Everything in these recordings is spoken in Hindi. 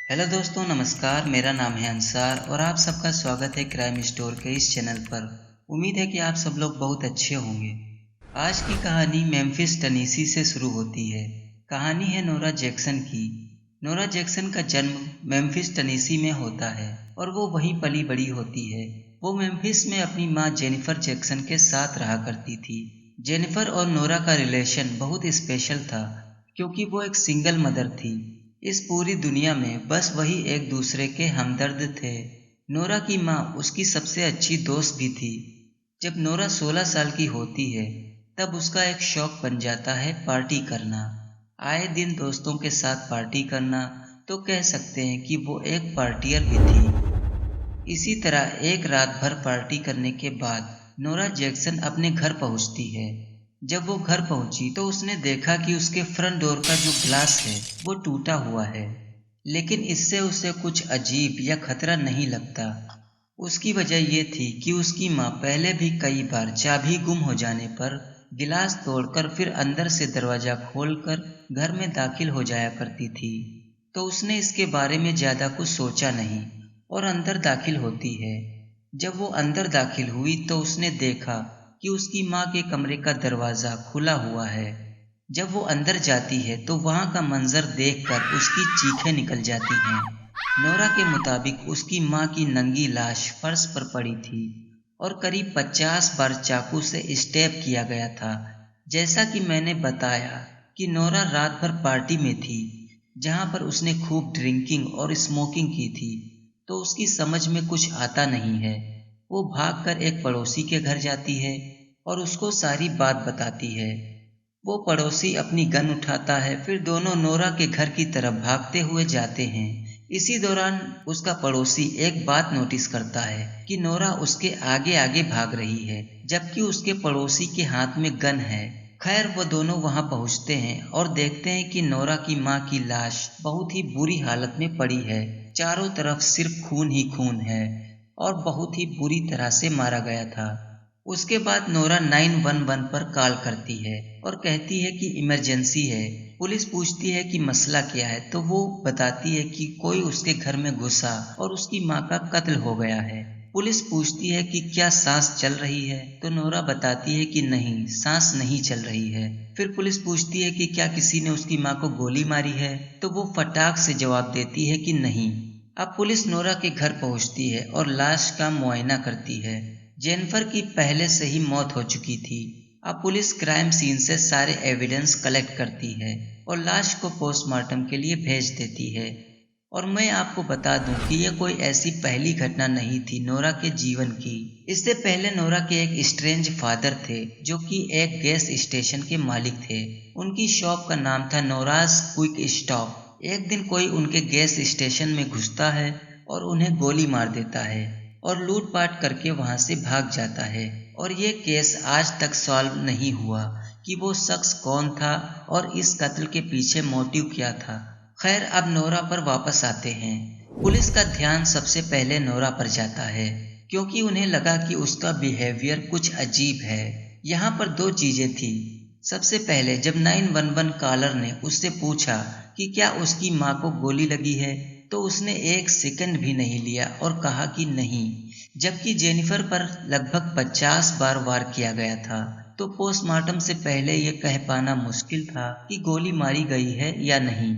हेलो दोस्तों, नमस्कार। मेरा नाम है अंसार और आप सबका स्वागत है क्राइम स्टोर के इस चैनल पर। उम्मीद है कि आप सब लोग बहुत अच्छे होंगे। आज की कहानी मेम्फिस टेनेसी से शुरू होती है। कहानी है नोरा जैक्सन की। नोरा जैक्सन का जन्म मेम्फिस टेनेसी में होता है और वो वहीं पली बड़ी होती है। वो मेम्फिस में अपनी माँ जेनिफर जैक्सन के साथ रहा करती थी। जेनिफर और नोरा का रिलेशन बहुत स्पेशल था क्योंकि वो एक सिंगल मदर थी। इस पूरी दुनिया में बस वही एक दूसरे के हमदर्द थे। नोरा की माँ उसकी सबसे अच्छी दोस्त भी थी। जब नोरा 16 साल की होती है तब उसका एक शौक बन जाता है पार्टी करना। आए दिन दोस्तों के साथ पार्टी करना, तो कह सकते हैं कि वो एक पार्टियर भी थी। इसी तरह एक रात भर पार्टी करने के बाद नोरा जैक्सन अपने घर पहुंचती है। जब वो घर पहुंची तो उसने देखा कि उसके फ्रंट डोर का जो ग्लास है वो टूटा हुआ है, लेकिन इससे उसे कुछ अजीब या खतरा नहीं लगता। उसकी वजह ये थी कि उसकी माँ पहले भी कई बार चाबी गुम हो जाने पर गिलास तोड़कर फिर अंदर से दरवाजा खोलकर घर में दाखिल हो जाया करती थी। तो उसने इसके बारे में ज्यादा कुछ सोचा नहीं और अंदर दाखिल होती है। जब वो अंदर दाखिल हुई तो उसने देखा कि उसकी माँ के कमरे का दरवाजा खुला हुआ है। जब वो अंदर जाती है तो वहां का मंजर देखकर उसकी चीखें निकल जाती हैं। नोरा के मुताबिक उसकी माँ की नंगी लाश फर्श पर पड़ी थी और करीब 50 बार चाकू से स्टैब किया गया था। जैसा कि मैंने बताया कि नोरा रात भर पार्टी में थी, जहां पर उसने खूब ड्रिंकिंग और स्मोकिंग की थी, तो उसकी समझ में कुछ आता नहीं है। वो भागकर एक पड़ोसी के घर जाती है और उसको सारी बात बताती है। वो पड़ोसी अपनी गन उठाता है, फिर दोनों नोरा के घर की तरफ भागते हुए जाते हैं। इसी दौरान उसका पड़ोसी एक बात नोटिस करता है कि नोरा उसके आगे आगे भाग रही है, जबकि उसके पड़ोसी के हाथ में गन है। खैर, वो दोनों वहां पहुंचते हैं और देखते हैं कि नोरा की माँ की लाश बहुत ही बुरी हालत में पड़ी है। चारों तरफ सिर्फ खून ही खून है और बहुत ही बुरी तरह से मारा गया था। उसके बाद नोरा 911 पर कॉल करती है और कहती है कि इमरजेंसी है। पुलिस पूछती है कि मसला क्या है, तो वो बताती है कि कोई उसके घर में घुसा और उसकी माँ का कत्ल हो गया है। पुलिस पूछती है कि क्या सांस चल रही है, तो नोरा बताती है कि नहीं, सांस नहीं चल रही है। फिर पुलिस पूछती है कि क्या किसी ने उसकी माँ को गोली मारी है, तो वो फटाक से जवाब देती है कि नहीं। अब पुलिस नोरा के घर पहुंचती है और लाश का मुआयना करती है। जेनिफर की पहले से ही मौत हो चुकी थी। अब पुलिस क्राइम सीन से सारे एविडेंस कलेक्ट करती है और लाश को पोस्टमार्टम के लिए भेज देती है। और मैं आपको बता दूं कि यह कोई ऐसी पहली घटना नहीं थी नोरा के जीवन की। इससे पहले नोरा के एक स्ट्रेंज फादर थे जो कि एक गैस स्टेशन के मालिक थे। उनकी शॉप का नाम था नोराज क्विक स्टॉप। एक दिन कोई उनके गैस स्टेशन में घुसता है और उन्हें गोली मार देता है और लूटपाट करके वहां से भाग जाता है। और ये केस आज तक सॉल्व नहीं हुआ कि वो शख्स कौन था और इस कत्ल के पीछे मोटिव क्या था। खैर, अब नोरा पर वापस आते हैं। पुलिस का ध्यान सबसे पहले नोरा पर जाता है क्योंकि उन्हें लगा कि उसका बिहेवियर कुछ अजीब है। यहाँ पर दो चीजें थी। सबसे पहले जब 911 कॉलर ने उससे पूछा कि क्या उसकी माँ को गोली लगी है, तो उसने एक सेकंड भी नहीं लिया और कहा कि नहीं, जबकि जेनिफर पर लगभग 50 बार वार किया गया था। तो पोस्टमार्टम से पहले यह कह पाना मुश्किल था कि गोली मारी गई है या नहीं।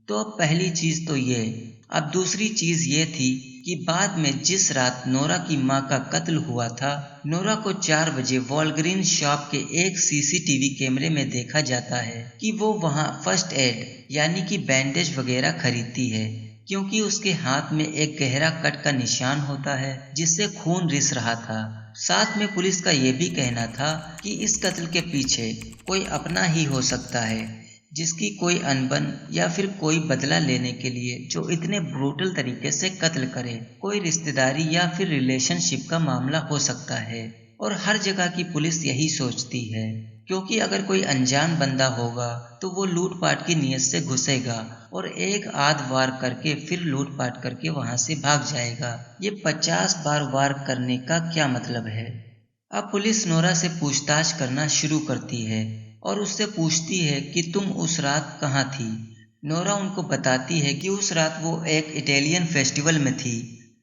तो अब पहली चीज तो ये। अब दूसरी चीज ये थी कि बाद में जिस रात नोरा की माँ का कत्ल हुआ था, नोरा को 4 बजे वॉलग्रीन शॉप के एक सीसीटीवी कैमरे में देखा जाता है कि वो वहां फर्स्ट एड यानी कि बैंडेज वगैरह खरीदती है, क्योंकि उसके हाथ में एक गहरा कट का निशान होता है जिससे खून रिस रहा था। साथ में पुलिस का यह भी कहना था कि इस कत्ल के पीछे कोई अपना ही हो सकता है, जिसकी कोई अनबन या फिर कोई बदला लेने के लिए जो इतने ब्रूटल तरीके से कत्ल करे। कोई रिश्तेदारी या फिर रिलेशनशिप का मामला हो सकता है और हर जगह की पुलिस यही सोचती है, क्योंकि अगर कोई अनजान बंदा होगा तो वो लूटपाट की नीयत से घुसेगा और एक आध वार करके फिर लूटपाट करके वहां से भाग जाएगा। ये 50 बार वार करने का क्या मतलब है। अब पुलिस नोरा से पूछताछ करना शुरू करती है और उससे पूछती है कि तुम उस रात कहाँ थी। नोरा उनको बताती है कि उस रात वो एक इटालियन फेस्टिवल में थी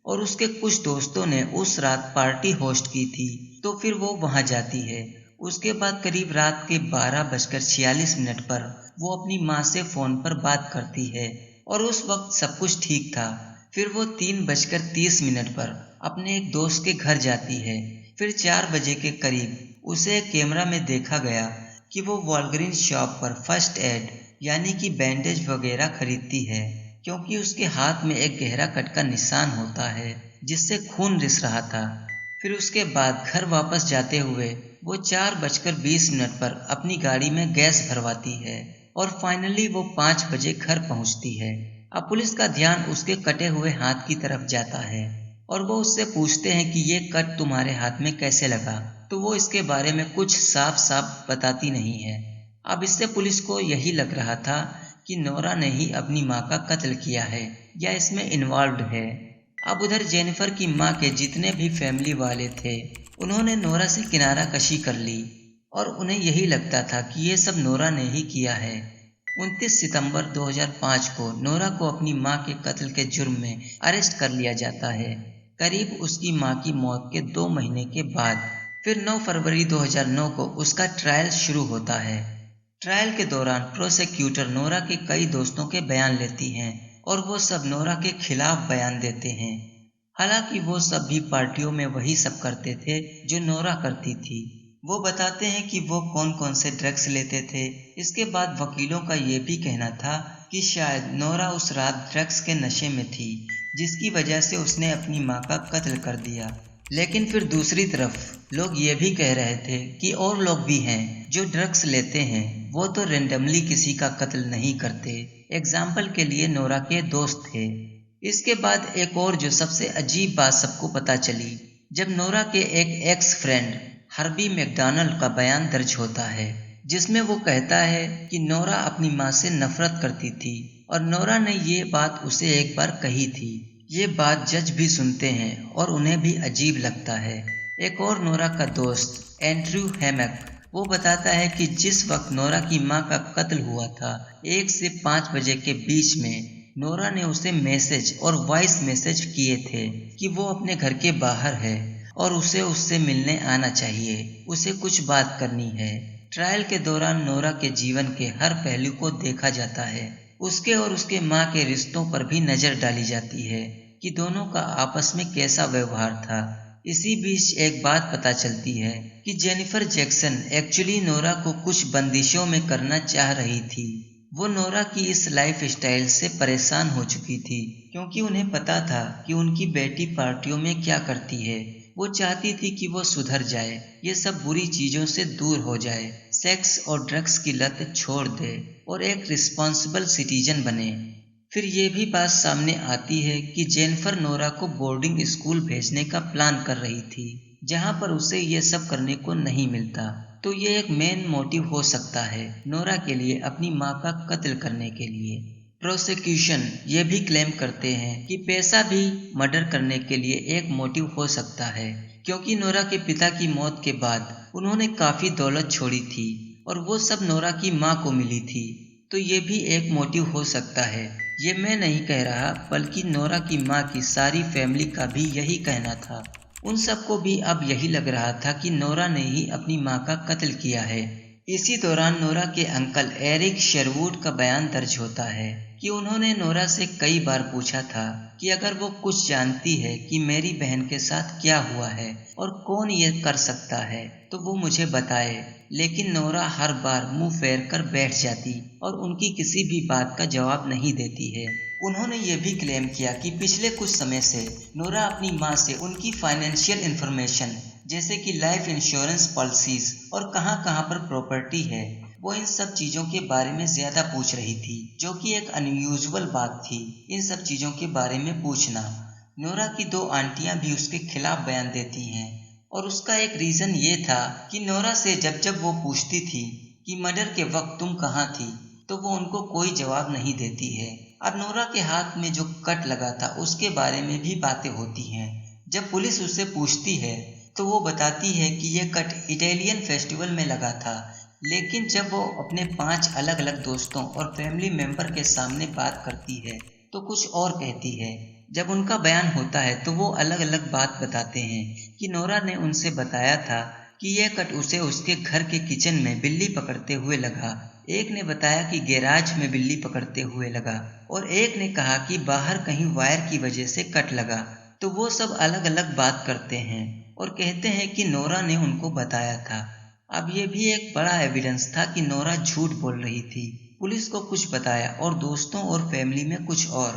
और उसके कुछ दोस्तों ने उस रात पार्टी होस्ट की थी, तो फिर वो वहां जाती है। उसके बाद करीब रात के 12:46 पर वो अपनी माँ से फोन पर बात करती है और उस वक्त सब कुछ ठीक था। फिर वो 3:30 पर अपने एक दोस्त के घर जाती है। फिर 4 बजे के करीब उसे एक कैमरा में देखा गया कि वो वॉलग्रीन शॉप पर फर्स्ट एड यानी कि बैंडेज वगैरह खरीदती है, क्योंकि उसके हाथ में एक गहरा कट का निशान होता है जिससे खून रिस रहा था। फिर उसके बाद घर वापस जाते हुए वो 4:20 पर अपनी गाड़ी में गैस भरवाती है और फाइनली वो 5 बजे घर पहुंचती है। अब पुलिस का ध्यान उसके कटे हुए हाथ की तरफ जाता है और वो उससे पूछते हैं कि ये कट तुम्हारे हाथ में कैसे लगा, तो वो इसके बारे में कुछ साफ साफ बताती नहीं है। अब इससे पुलिस को यही लग रहा था कि नोरा ने ही अपनी माँ का कत्ल किया है या इसमें इन्वॉल्व्ड है। अब उधर जेनिफर की माँ के जितने भी फैमिली वाले थे उन्होंने नोरा से किनारा कशी कर ली और उन्हें यही लगता था कि ये सब नोरा ने ही किया है। 29 सितंबर 2005 को नोरा को अपनी माँ के कत्ल के जुर्म में अरेस्ट कर लिया जाता है, करीब उसकी माँ की मौत के 2 महीने के बाद। फिर 9 फरवरी 2009 को उसका ट्रायल शुरू होता है। ट्रायल के दौरान प्रोसिक्यूटर नोरा के कई दोस्तों के बयान लेती हैं और वो सब नोरा के खिलाफ बयान देते हैं। हालांकि वो सब भी पार्टियों में वही सब करते थे जो नोरा करती थी। वो बताते हैं कि वो कौन कौन से ड्रग्स लेते थे। इसके बाद वकीलों का ये भी कहना था कि शायद नोरा उस रात ड्रग्स के नशे में थी, जिसकी वजह से उसने अपनी माँ का कत्ल कर दिया। लेकिन फिर दूसरी तरफ लोग ये भी कह रहे थे कि और लोग भी हैं जो ड्रग्स लेते हैं, वो तो रेंडमली किसी का कत्ल नहीं करते। एग्जाम्पल के लिए नोरा के दोस्त थे। इसके बाद एक और जो सबसे अजीब बात सबको पता चली, जब नोरा के एक एक्स फ्रेंड हर्बी मैकडॉनल्ड का बयान दर्ज होता है, जिसमें वो कहता है कि नोरा अपनी माँ से नफरत करती थी और नोरा ने ये बात उसे एक बार कही थी। ये बात जज भी सुनते हैं और उन्हें भी अजीब लगता है। एक और नोरा का दोस्त एंड्रयू हैमक, वो बताता है कि जिस वक्त नोरा की माँ का कत्ल हुआ था 1 से 5 बजे के बीच में नोरा ने उसे मैसेज और वॉइस मैसेज किए थे कि वो अपने घर के बाहर है और उसे उससे मिलने आना चाहिए, उसे कुछ बात करनी है। ट्रायल के दौरान नोरा के जीवन के हर पहलू को देखा जाता है। उसके और उसके माँ के रिश्तों पर भी नजर डाली जाती है कि दोनों का आपस में कैसा व्यवहार था। इसी बीच एक बात पता चलती है कि जेनिफर जैक्सन एक्चुअली नोरा को कुछ बंदिशों में करना चाह रही थी। वो नोरा की इस लाइफ स्टाइल से परेशान हो चुकी थी, क्योंकि उन्हें पता था कि उनकी बेटी पार्टियों में क्या करती है। वो चाहती थी कि वो सुधर जाए, ये सब बुरी चीजों से दूर हो जाए, सेक्स और ड्रग्स की लत छोड़ दे और एक रिस्पॉन्सिबल सिटीजन बने। फिर ये भी बात सामने आती है कि जेनिफर नोरा को बोर्डिंग स्कूल भेजने का प्लान कर रही थी, जहां पर उसे ये सब करने को नहीं मिलता। तो ये एक मेन मोटिव हो सकता है नोरा के लिए अपनी माँ का कत्ल करने के लिए। प्रोसिक्यूशन ये भी क्लेम करते हैं कि पैसा भी मर्डर करने के लिए एक मोटिव हो सकता है, क्योंकि नोरा के पिता की मौत के बाद उन्होंने काफी दौलत छोड़ी थी और वो सब नोरा की माँ को मिली थी। तो ये भी एक मोटिव हो सकता है। ये मैं नहीं कह रहा, बल्कि नोरा की माँ की सारी फैमिली का भी यही कहना था। उन सबको भी अब यही लग रहा था कि नोरा ने ही अपनी माँ का कत्ल किया है। इसी दौरान नोरा के अंकल एरिक शेरवुड का बयान दर्ज होता है कि उन्होंने नोरा से कई बार पूछा था कि अगर वो कुछ जानती है कि मेरी बहन के साथ क्या हुआ है और कौन ये कर सकता है तो वो मुझे बताए, लेकिन नोरा हर बार मुंह फेर कर बैठ जाती और उनकी किसी भी बात का जवाब नहीं देती है। उन्होंने ये भी क्लेम किया कि पिछले कुछ समय से नोरा अपनी माँ से उनकी फाइनेंशियल इंफॉर्मेशन, जैसे कि लाइफ इंश्योरेंस पॉलिसीज और कहाँ कहाँ पर प्रॉपर्टी है, वो इन सब चीजों के बारे में ज्यादा पूछ रही थी, जो कि एक अनयूजुअल बात थी इन सब चीजों के बारे में पूछना। नोरा की 2 आंटियां भी उसके खिलाफ बयान देती हैं और उसका एक रीजन ये था कि नोरा से जब जब वो पूछती थी कि मर्डर के वक्त तुम कहाँ थी, तो वो उनको कोई जवाब नहीं देती है। अब नोरा के हाथ में जो कट लगा था उसके बारे में भी बातें होती हैं। जब पुलिस उससे पूछती है तो वो बताती है कि ये कट इटालियन फेस्टिवल में लगा था, लेकिन जब वो अपने 5 अलग अलग दोस्तों और फैमिली मेंबर के सामने बात करती है तो कुछ और कहती है। जब उनका बयान होता है तो वो अलग अलग बात बताते हैं कि नोरा ने उनसे बताया था कि यह कट उसे उसके घर के किचन में बिल्ली पकड़ते हुए लगा। एक ने बताया कि गैराज में बिल्ली पकड़ते हुए लगा और एक ने कहा कि बाहर कहीं वायर की वजह से कट लगा। तो वो सब अलग अलग बात करते हैं और कहते हैं कि नोरा ने उनको बताया था। अब ये भी एक बड़ा एविडेंस था कि नोरा झूठ बोल रही थी। पुलिस को कुछ बताया और दोस्तों और फैमिली में कुछ और।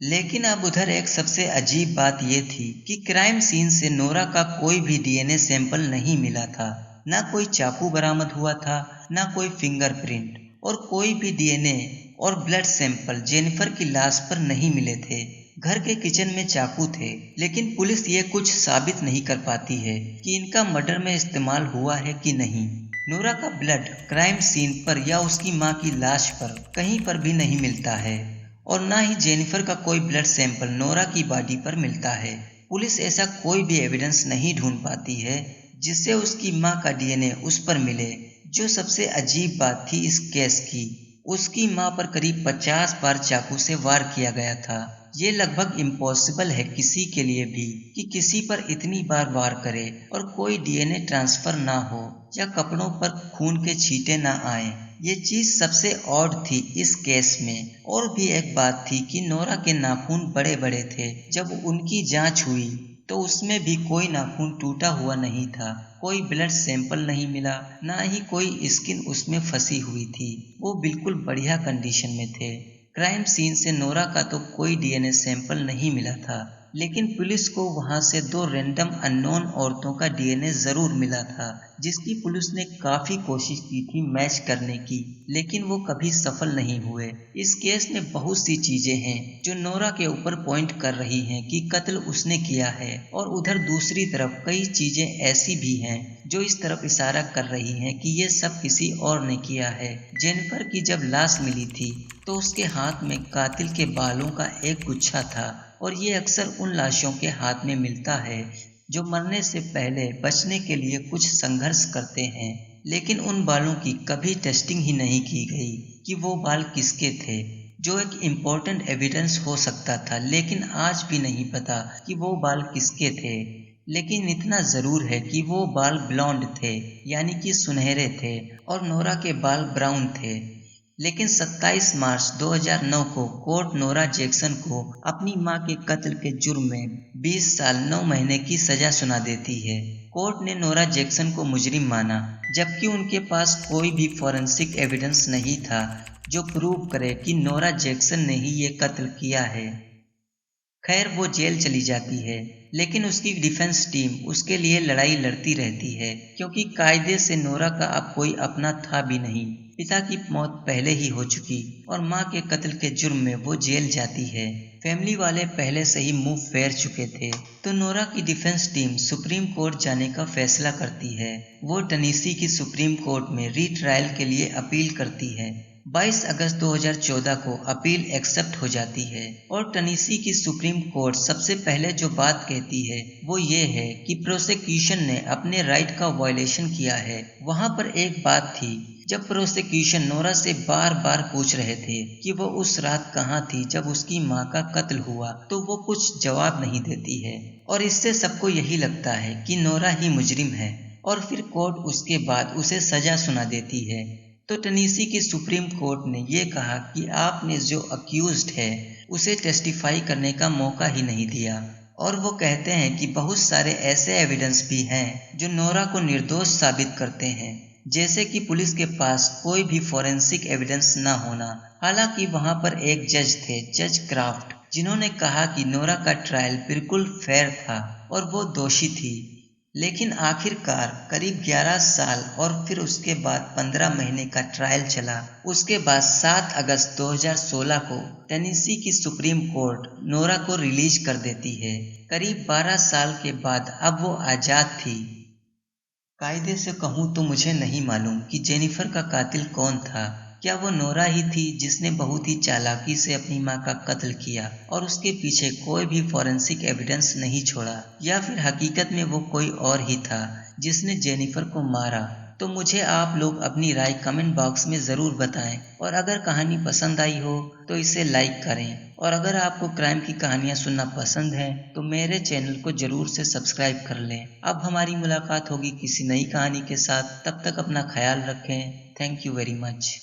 लेकिन अब उधर एक सबसे अजीब बात ये थी कि क्राइम सीन से नोरा का कोई भी डीएनए सैंपल नहीं मिला था। ना कोई चाकू बरामद हुआ था, ना कोई फिंगरप्रिंट और कोई भी डीएनए और ब्लड सैंपल जेनिफर की लाश पर नहीं मिले थे। घर के किचन में चाकू थे, लेकिन पुलिस ये कुछ साबित नहीं कर पाती है कि इनका मर्डर में इस्तेमाल हुआ है कि नहीं। नोरा का ब्लड क्राइम सीन पर या उसकी मां की लाश पर कहीं पर भी नहीं मिलता है और ना ही जेनिफर का कोई ब्लड सैंपल नोरा की बॉडी पर मिलता है। पुलिस ऐसा कोई भी एविडेंस नहीं ढूंढ पाती है जिससे उसकी मां का डीएनए उस पर मिले। जो सबसे अजीब बात थी इस केस की, उसकी मां पर करीब 50 बार चाकू से वार किया गया था। ये लगभग इम्पॉसिबल है किसी के लिए भी कि किसी पर इतनी बार वार करे और कोई डीएनए ट्रांसफर ना हो या कपड़ों पर खून के छींटे ना आए। ये चीज सबसे ऑड थी इस केस में। और भी एक बात थी कि नोरा के नाखून बड़े बड़े थे। जब उनकी जांच हुई तो उसमें भी कोई नाखून टूटा हुआ नहीं था, कोई ब्लड सैंपल नहीं मिला, ना ही कोई स्किन उसमें फंसी हुई थी। वो बिल्कुल बढ़िया कंडीशन में थे। क्राइम सीन से नोरा का तो कोई डीएनए सैंपल नहीं मिला था, लेकिन पुलिस को वहां से 2 रैंडम अननोन औरतों का डीएनए जरूर मिला था, जिसकी पुलिस ने काफी कोशिश की थी मैच करने की, लेकिन वो कभी सफल नहीं हुए। इस केस में बहुत सी चीजें हैं जो नोरा के ऊपर पॉइंट कर रही हैं कि कत्ल उसने किया है, और उधर दूसरी तरफ कई चीजें ऐसी भी हैं जो इस तरफ इशारा कर रही हैं कि ये सब किसी और ने किया है। जेनिफर की जब लाश मिली थी तो उसके हाथ में कातिल के बालों का एक गुच्छा था, और ये अक्सर उन लाशों के हाथ में मिलता है जो मरने से पहले बचने के लिए कुछ संघर्ष करते हैं। लेकिन उन बालों की कभी टेस्टिंग ही नहीं की गई कि वो बाल किसके थे, जो एक इम्पोर्टेंट एविडेंस हो सकता था। लेकिन आज भी नहीं पता कि वो बाल किसके थे। लेकिन इतना जरूर है कि वो बाल ब्लॉन्ड थे, यानी कि सुनहरे थे, और नोरा के बाल ब्राउन थे। लेकिन 27 मार्च 2009 को कोर्ट नोरा जैक्सन को अपनी मां के कत्ल के जुर्म में 20 साल 9 महीने की सजा सुना देती है। कोर्ट ने नोरा जैक्सन को मुजरिम माना, जबकि उनके पास कोई भी फॉरेंसिक एविडेंस नहीं था जो प्रूव करे कि नोरा जैक्सन ने ही ये कत्ल किया है। खैर, वो जेल चली जाती है, लेकिन उसकी डिफेंस टीम उसके लिए लड़ाई लड़ती रहती है, क्योंकि कायदे से नोरा का अब कोई अपना था भी नहीं। पिता की मौत पहले ही हो चुकी और मां के कत्ल के जुर्म में वो जेल जाती है। फैमिली वाले पहले से ही मुंह फेर चुके थे, तो नोरा की डिफेंस टीम सुप्रीम कोर्ट जाने का फैसला करती है। वो टेनेसी की सुप्रीम कोर्ट में रीट्रायल के लिए अपील करती है। 22 अगस्त 2014 को अपील एक्सेप्ट हो जाती है, और टेनेसी की सुप्रीम कोर्ट सबसे पहले जो बात कहती है वो ये है कि प्रोसिक्यूशन ने अपने राइट का वायलेशन किया है। वहां पर एक बात थी, जब प्रोसिक्यूशन नोरा से बार बार पूछ रहे थे कि वो उस रात कहाँ थी जब उसकी माँ का कत्ल हुआ, तो वो कुछ जवाब नहीं देती है, और इससे सबको यही लगता है कि नोरा ही मुजरिम है, और फिर कोर्ट उसके बाद उसे सजा सुना देती है। तो टेनेसी की सुप्रीम कोर्ट ने ये कहा कि आपने जो अक्यूज्ड है उसे टेस्टिफाई करने का मौका ही नहीं दिया, और वो कहते हैं कि बहुत सारे ऐसे एविडेंस भी हैं जो नोरा को निर्दोष साबित करते हैं, जैसे कि पुलिस के पास कोई भी फॉरेंसिक एविडेंस न होना। हालांकि वहां पर एक जज थे, जज क्राफ्ट, जिन्होंने कहा कि नोरा का ट्रायल बिल्कुल फेयर था और वो दोषी थी। लेकिन आखिरकार करीब 11 साल और फिर उसके बाद 15 महीने का ट्रायल चला। उसके बाद 7 अगस्त 2016 को टेनेसी की सुप्रीम कोर्ट नोरा को रिलीज कर देती है। करीब 12 साल के बाद अब वो आजाद थी। कायदे से कहूँ तो मुझे नहीं मालूम कि जेनिफर का कातिल कौन था। क्या वो नोरा ही थी जिसने बहुत ही चालाकी से अपनी माँ का कत्ल किया और उसके पीछे कोई भी फॉरेंसिक एविडेंस नहीं छोड़ा, या फिर हकीकत में वो कोई और ही था जिसने जेनिफर को मारा तो मुझे आप लोग अपनी राय कमेंट बॉक्स में ज़रूर बताएं और अगर कहानी पसंद आई हो तो इसे लाइक करें और अगर आपको क्राइम की कहानियाँ सुनना पसंद है तो मेरे चैनल को ज़रूर से सब्सक्राइब कर लें। अब हमारी मुलाकात होगी किसी नई कहानी के साथ, तब तक अपना ख्याल रखें। Thank you very much.